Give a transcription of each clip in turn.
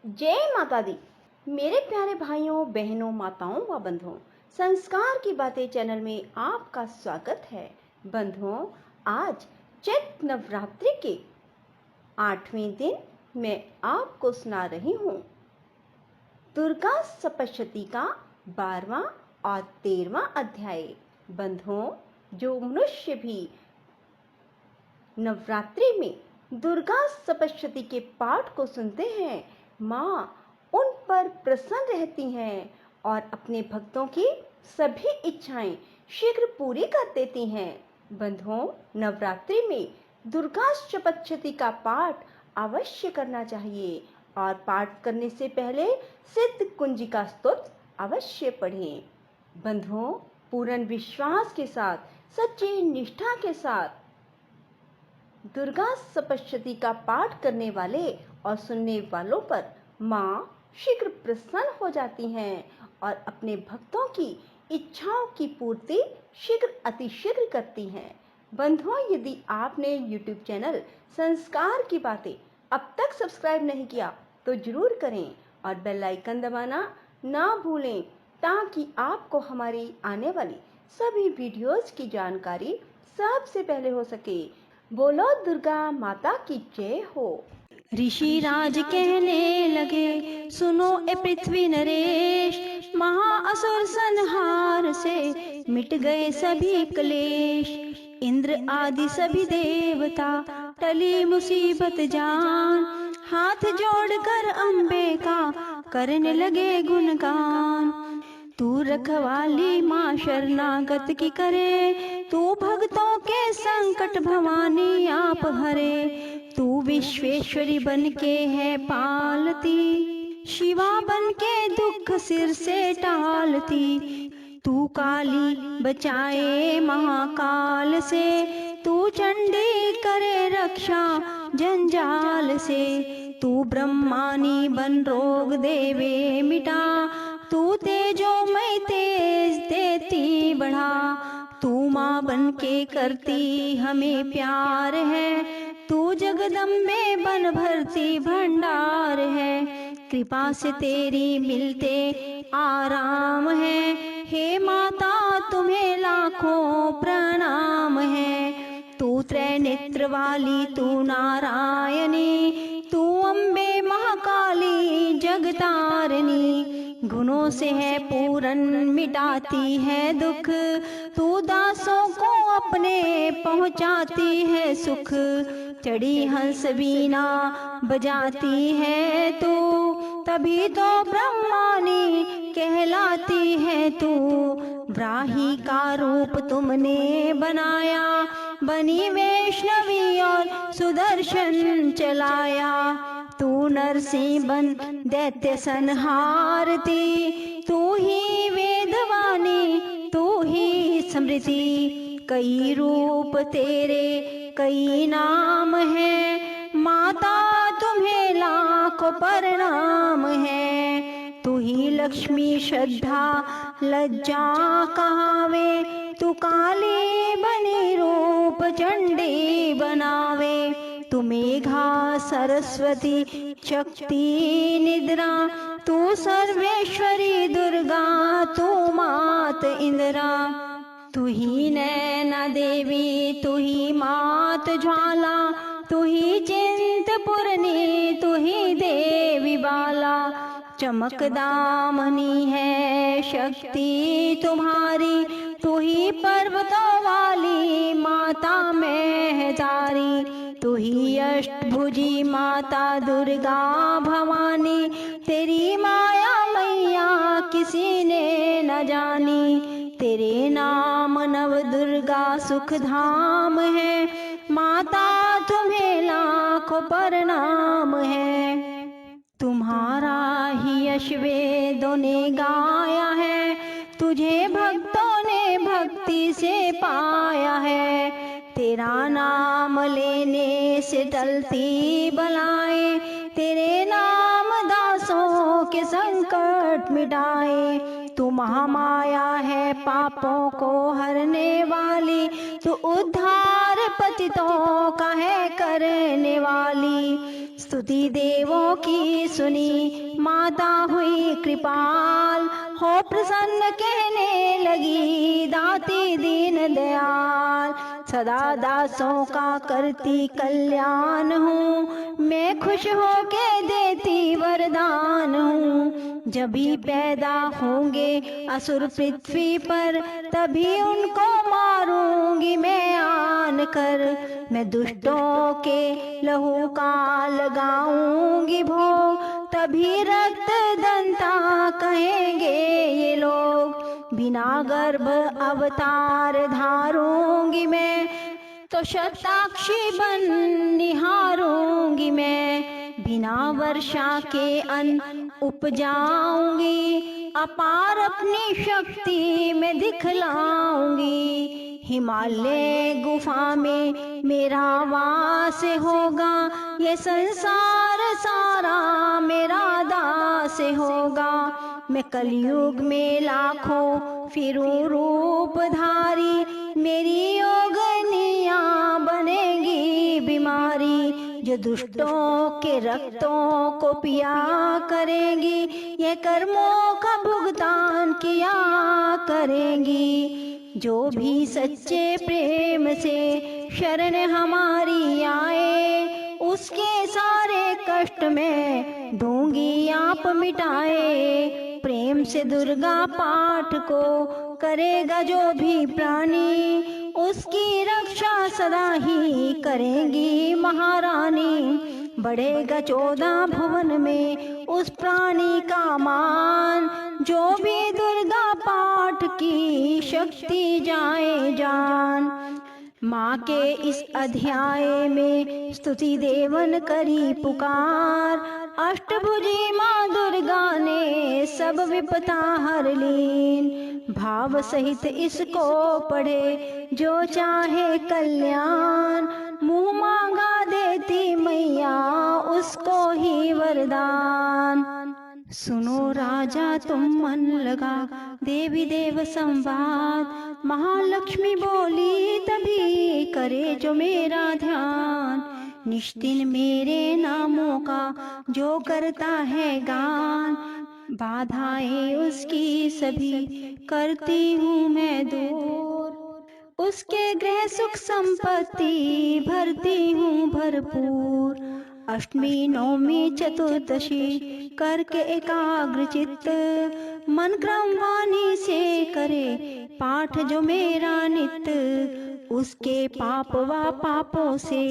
जय माता दी। मेरे प्यारे भाइयों बहनों माताओं व बंधुओं, संस्कार की बातें चैनल में आपका स्वागत है। बंधुओं, आज चैत्र नवरात्रि के 8वें दिन मैं आपको सुना रही हूँ दुर्गा सप्तशती का 12वां और 13वां अध्याय। बंधुओं, जो मनुष्य भी नवरात्रि में दुर्गा सप्तशती के पाठ को सुनते हैं, माँ उन पर प्रसन्न रहती हैं और अपने भक्तों की सभी इच्छाएं शीघ्र पूरी कर देती हैं। बंधुओं, नवरात्रि में दुर्गा सप्तशती का पाठ अवश्य करना चाहिए और पाठ करने से पहले सिद्ध कुंजिका स्तोत्र अवश्य पढ़ें। बंधुओं, पूर्ण विश्वास के साथ, सच्ची निष्ठा के साथ दुर्गा सप्तशती का पाठ करने वाले और सुनने वालों पर माँ शीघ्र प्रसन्न हो जाती हैं और अपने भक्तों की इच्छाओं की पूर्ति शीघ्र अतिशीघ्र करती हैं। बंधुओं, यदि आपने YouTube चैनल संस्कार की बातें अब तक सब्सक्राइब नहीं किया तो जरूर करें और बेल आइकन दबाना ना भूलें ताकि आपको हमारी आने वाली सभी वीडियोस की जानकारी सबसे पहले हो सके। बोलो दुर्गा माता की जय हो। ऋषि राज कहने लगे, सुनो ए पृथ्वी नरेश, महाअसुर संहार से मिट गए सभी क्लेश। इंद्र आदि सभी देवता टली मुसीबत जान, हाथ जोड़कर अम्बे का करने लगे गुणगान। तू रखवाली माँ शरणागत की करे, तू भक्तों के संकट भवानी आप हरे। तू विश्वेश्वरी बन के है पालती, शिवा बन के दुख सिर से टालती। तू काली बचाए महाकाल से, तू चंडी करे रक्षा जंजाल से। तू ब्रह्मानी बन रोग देवे मिटा, तू तेजोमय तेज देती बढ़ा। तू माँ बन के करती हमें प्यार है, तू जगदम्बे बन भरती भंडार है। कृपा से तेरी मिलते आराम है, हे माता तुम्हें लाखों प्रणाम है। तू त्रैनेत्र वाली, तू नारायणी, तू अम्बे महाकाली जगतारिणी। गुणों से है पूरन मिटाती है दुख, तू दासों को अपने पहुँचाती है सुख। चढ़ी हंस बीना बजाती है तू, तभी तो ब्रह्मानी कहलाती है तू। ब्राही का रूप तुमने बनाया, बनी वैष्णवी और सुदर्शन चलाया। तू नरसिंह बन दैत्य संहारती, तू ही वेदवाणी, तू ही स्मृति। कई रूप तेरे कई नाम है, माता तुम्हें लाखों प्रणाम है। तू ही लक्ष्मी श्रद्धा लज्जा कहावे, तू काली बनी रूप चंडी बनावे। तू मेघा सरस्वती शक्ति निद्रा, तू सर्वेश्वरी दुर्गा, तू मात इंद्रा। तू ही नैना देवी, तू ही मात ज्वाला, तू ही चिंतपूर्णी, तू ही देवी बाला। चमक दामनी है शक्ति तुम्हारी, तू ही पर्वतों वाली माता महतारी। तू ही अष्टभुजी माता दुर्गा भवानी, तेरी माया मैया किसी ने न जानी। तेरे नाम नव दुर्गा सुख धाम है, माता तुम्हें लाखों प्रणाम है। तुम्हारा ही यश वेदों ने गाया है, तुझे भक्तों ने भक्ति से पाया है। तेरा नाम लेने से टलती बलाएं, तेरे नाम दासों के संकट मिटाए। तू महामाया है पापों को हरने वाली, तू उद्धार पतितों का है करने वाली। स्तुति देवों की सुनी माता हुई कृपाल, हो प्रसन्न कहने लगी दाती दीन दयाल। सदा दासों का करती कल्याण हूँ, मैं खुश होके देती वरदान हूँ। जब भी पैदा होंगे असुर पृथ्वी पर, तभी उनको मारूंगी मैं आन कर। मैं दुष्टों के लहू का लगाऊंगी भोग, तभी रक्त दंता कहेंगे ये लोग। बिना गर्भ अवतार धारूंगी मैं, तो शताक्षी बन निहारूंगी मैं। बिना वर्षा के अन्न उपजाऊंगी, अपार अपनी शक्ति में दिखलाऊंगी। हिमालय गुफा में मेरा वास होगा, ये संसार सारा मेरा दास होगा। मैं कलयुग में लाखों फिरूं रूपधारी, मेरी योगनियाँ बनेगी बीमारी। जो दुष्टों के रक्तों को पिया करेंगी, ये कर्मों का भुगतान किया करेंगी। जो भी सच्चे प्रेम से शरण हमारी आए, उसके सारे कष्ट में दूंगी आप मिटाए। प्रेम से दुर्गा पाठ को करेगा जो भी प्राणी, उसकी रक्षा सदा ही करेंगी महारानी। बढ़ेगा 14 भुवन में उस प्राणी का मान, जो भी दुर्गा पाठ की शक्ति जाए जान। माँ के इस अध्याय में स्तुति देवन करी पुकार, अष्टभुजी माँ दुर्गा ने सब विपता हर लीन। भाव सहित इसको पढ़े जो चाहे कल्याण, मुँह मांगा देती मैया उसको ही वरदान। सुनो राजा तुम मन लगा देवी देव संवाद, महालक्ष्मी बोली तभी करे जो मेरा ध्यान। निश्चिन मेरे नामों का जो करता है गान, बाधाएं उसकी सभी करती हूँ मैं दूर। उसके गृह सुख संपत्ति भरती हूँ भरपूर। अष्टमी नवमी चतुर्दशी करके एकाग्र चित्त, मन क्रम वाणी से करे पाठ जो मेरा नित्य। उसके पाप व पापों से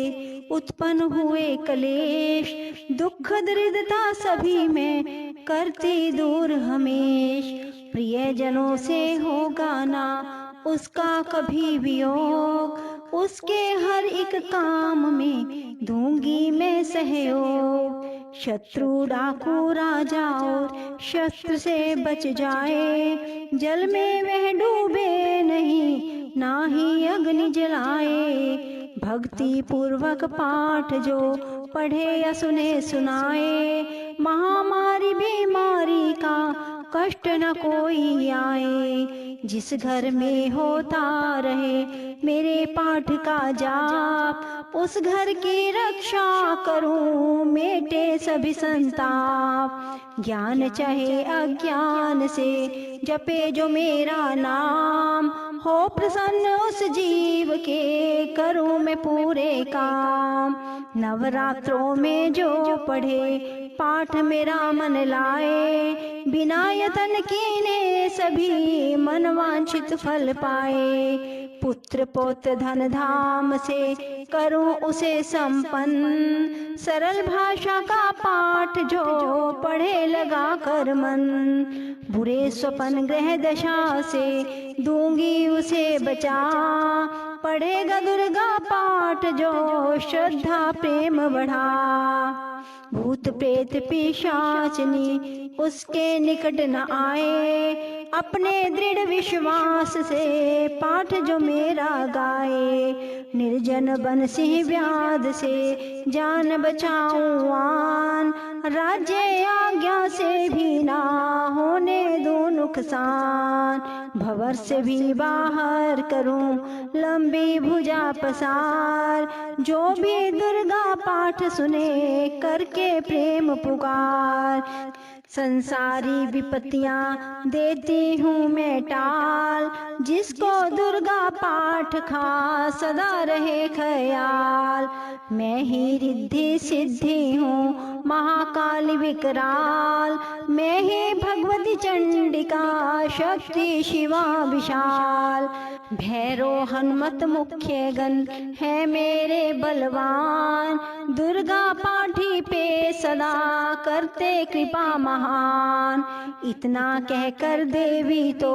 उत्पन्न हुए कलेश, दुख दरिद्रता सभी में करती दूर हमेश। प्रिय जनों से होगा ना उसका कभी वियोग, उसके हर एक काम में दूंगी मैं सहयोग। शत्रु डाकू राजा और शस्त्र से बच जाए, जल में वह डूबे नहीं ना ही अग्नि जलाए। भक्ति पूर्वक पाठ जो पढ़े या सुने सुनाए, महामारी बीमारी का कष्ट न कोई आए। जिस घर में होता रहे मेरे पाठ का जाप, उस घर की रक्षा करूं मेटे सभी संताप। ज्ञान चाहे अज्ञान से जपे जो मेरा नाम, हो प्रसन्न उस जीव के करूं मैं पूरे काम। नवरात्रों में जो पढ़े पाठ मेरा मन लाए, बिना यतन कीने सभी मनवांछित फल पाए। पुत्र पौत्र धन धाम से करूं उसे संपन्न, सरल भाषा का पाठ जो पढ़े लगा कर मन। बुरे स्वपन ग्रह दशा से दूंगी उसे बचा, पढ़ेगा दुर्गा पाठ जो श्रद्धा प्रेम बढ़ा। भूत प्रेत पिशाचनी उसके निकट न आए, अपने दृढ़ विश्वास से पाठ जो मेरा गाए। निर्जन बन सिंह व्याध से जान बचाऊं आन, राज्य आज्ञा से भी ना होने दूं नुकसान। भंवर से भी बाहर करूं लंबी भुजा पसार, जो भी दुर्गा पाठ सुने करके प्रेम पुकार। संसारी विपत्तियां देती हूँ मैं टाल, जिसको दुर्गा पाठ का सदा रहे ख्याल। मैं ही रिद्धि सिद्धि हूँ महाकाली विकराल, मैं ही भगवती चंडिका शक्ति शिवा विशाल। भैरो हनुमत मुख्य गण है मेरे बलवान, दुर्गा पाठी पे सदा करते कृपा महान। इतना कहकर देवी तो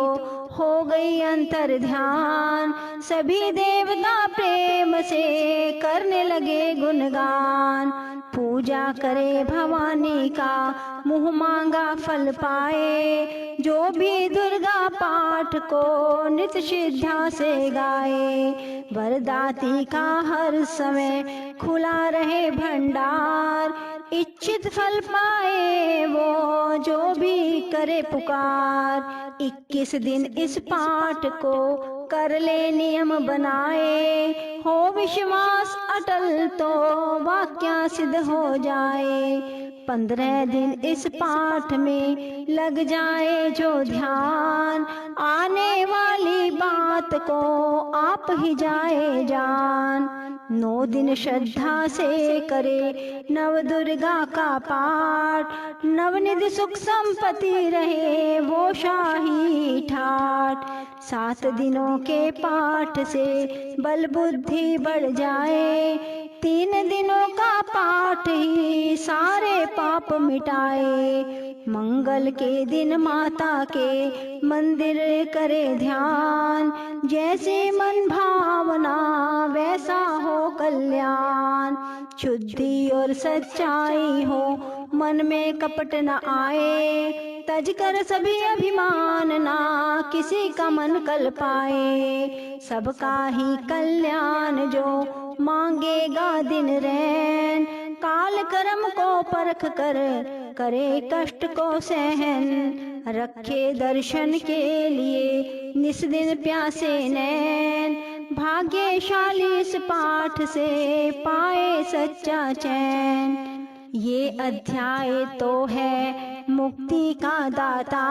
हो गई अंतर ध्यान, सभी देवता प्रेम से करने लगे गुणगान। पूजा करे भवानी का मुँह मांगा फल पाए, जो भी दुर्गा पाठ को नित श्रद्धा से गाए। वरदाती का हर समय खुला रहे भंडार, इच्छित फल पाए वो जो भी करे पुकार। 21 दिन इस पाठ को कर ले नियम बनाए, हो विश्वास अटल तो वाक्य सिद्ध हो जाए। 15 दिन इस पाठ में लग जाए जो ध्यान, आने वाली बात को आप ही जाए जान। 9 दिन श्रद्धा से करे नव दुर्गा का पाठ, नवनिधि सुख संपत्ति रहे वो शाही ठाट। 7 दिनों के पाठ से बल बुद्धि बढ़ जाए, 3 दिनों का पाठ ही सारे पाप मिटाए। मंगल के दिन माता के मंदिर करे ध्यान, जैसे मन भावना वैसा हो कल्याण। शुद्धि और सच्चाई हो मन में कपट न आए, तज कर सभी अभिमान ना किसी का मन कल पाए। सबका ही कल्याण जो मांगेगा दिन रैन, काल कर्म को परख कर करे कष्ट को सहन। रखे दर्शन के लिए निस दिन प्यासे नैन, भाग्यशाली इस पाठ से पाए सच्चा चैन। ये अध्याय तो है मुक्ति का दाता,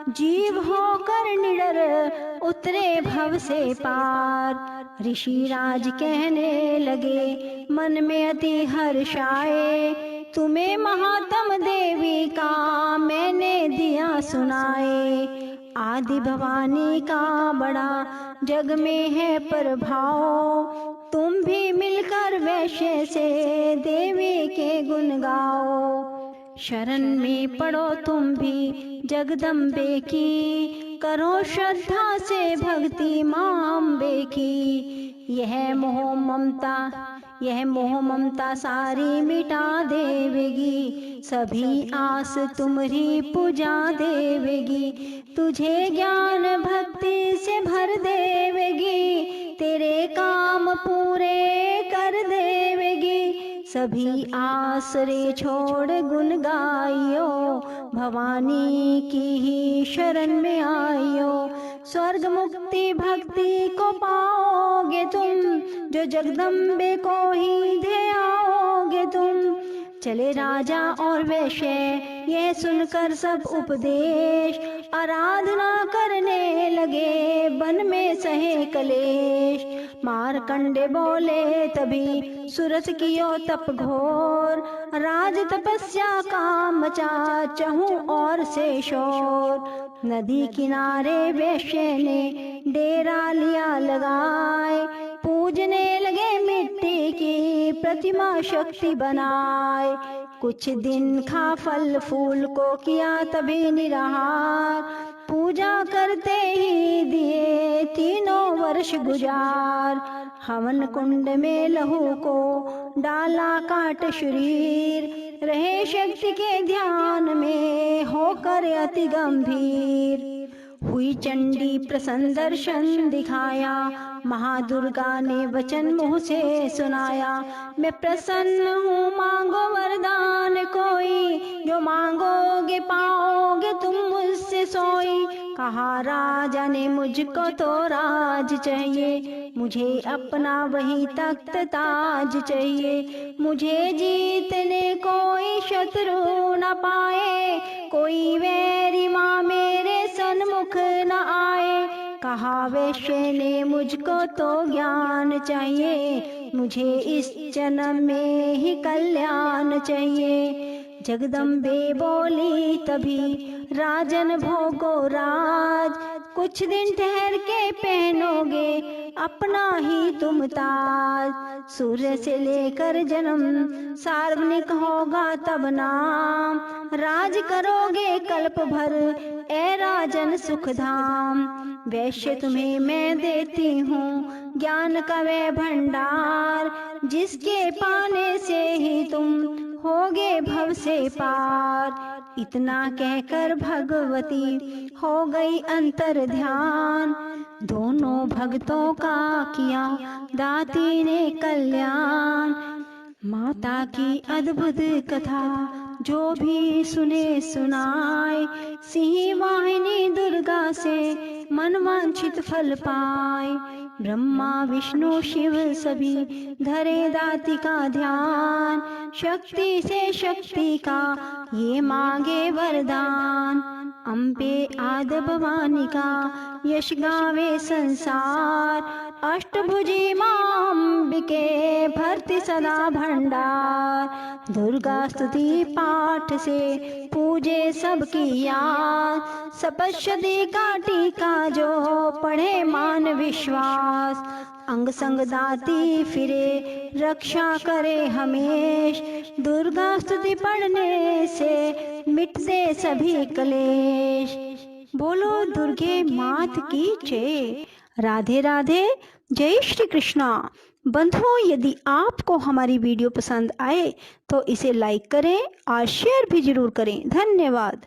जीव होकर निडर उतरे भव से पार। ऋषि राज कहने लगे मन में अति हर्षाए, तुम्हें महात्म देवी का मैंने दिया सुनाए। आदि भवानी का बड़ा जग में है प्रभाव, तुम भी मिलकर वैश्य से देवी के गुण गाओ। शरण में पड़ो तुम भी जगदम्बे की, करो श्रद्धा से भक्ति मां अम्बे की। यह मोह ममता सारी मिटा देवेगी, सभी आस तुम्हारी पूजा देवेगी। तुझे ज्ञान भक्ति से भर देवेगी, तेरे काम पूरे कर देवेगी। सभी आसरे छोड़ गुण गाइयो, भवानी की ही शरण में आइयो। स्वर्ग मुक्ति भक्ति को पाओगे तुम, जो जगदम्बे को ही ध्याओगे तुम। चले राजा और वैश्य ये सुनकर सब उपदेश, आराधना करने लगे वन में सहे कलेश। मारकंडे बोले तभी सुरत कियो तप घोर, राज तपस्या का मचा चहु और से शोर। नदी किनारे वैश्य ने डेरा लिया लगाए, पूजने लगे मिट्टी की प्रतिमा शक्ति बनाए। कुछ दिन खा फल फूल को किया तभी निराहार, पूजा करते ही दिए 3 वर्ष गुजार। हवन कुंड में लहू को डाला काट शरीर, रहे शक्ति के ध्यान में होकर अति गंभीर। हुई चंडी प्रसन्न दर्शन दिखाया, महादुर्गा ने वचन मुँह से सुनाया। मैं प्रसन्न हूँ, मांगो वरदान कोई, जो मांगोगे पाओगे तुम मुझसे सोई। कहा राजा ने मुझको तो राज चाहिए, मुझे अपना वही तख्त ताज चाहिए। मुझे जीतने कोई शत्रु न पाए, कोई वैरी माँ मेरे सन्मुख न आए। कहा वैश्य ने मुझको तो ज्ञान चाहिए, मुझे इस जन्म में ही कल्याण चाहिए। जगदम्बे बोली तभी, राजन भोगो राज, कुछ दिन ठहर के पहनोगे अपना ही तुम ताज। सूर्य से लेकर जन्म सार्वजनिक होगा तब नाम, राज करोगे कल्प भर ए राजन सुखधाम। वैश्य तुम्हें मैं देती हूँ ज्ञान का वह भंडार, जिसके पाने से ही तुम होगे भव से पार। इतना कहकर भगवती हो गई अंतर ध्यान, दोनों भक्तों का किया दाती ने कल्याण। माता की अद्भुत कथा जो भी सुने सुनाए, सिंह वाहिनी दुर्गा से मनवांछित फल पाए। ब्रह्मा विष्णु शिव सभी धरे दाती का ध्यान, शक्ति से शक्ति का ये मांगे वरदान। अम्बे आद भवानी का यश गावे संसार, अष्टभुजी मां अंबिके भरती सदा भंडार। दुर्गा स्तुति पाठ से पूजे सबकी याद, सपश्यदी का टीका जो पढ़े मान विश्वास। अंग संग दाती फिरे रक्षा करे हमेश, दुर्गा स्तुति पढ़ने से मिटते सभी कलेश। बोलो दुर्गे मात की जय। राधे राधे, जय श्री कृष्णा। बंधुओं, यदि आपको हमारी वीडियो पसंद आए तो इसे लाइक करें और शेयर भी जरूर करें। धन्यवाद।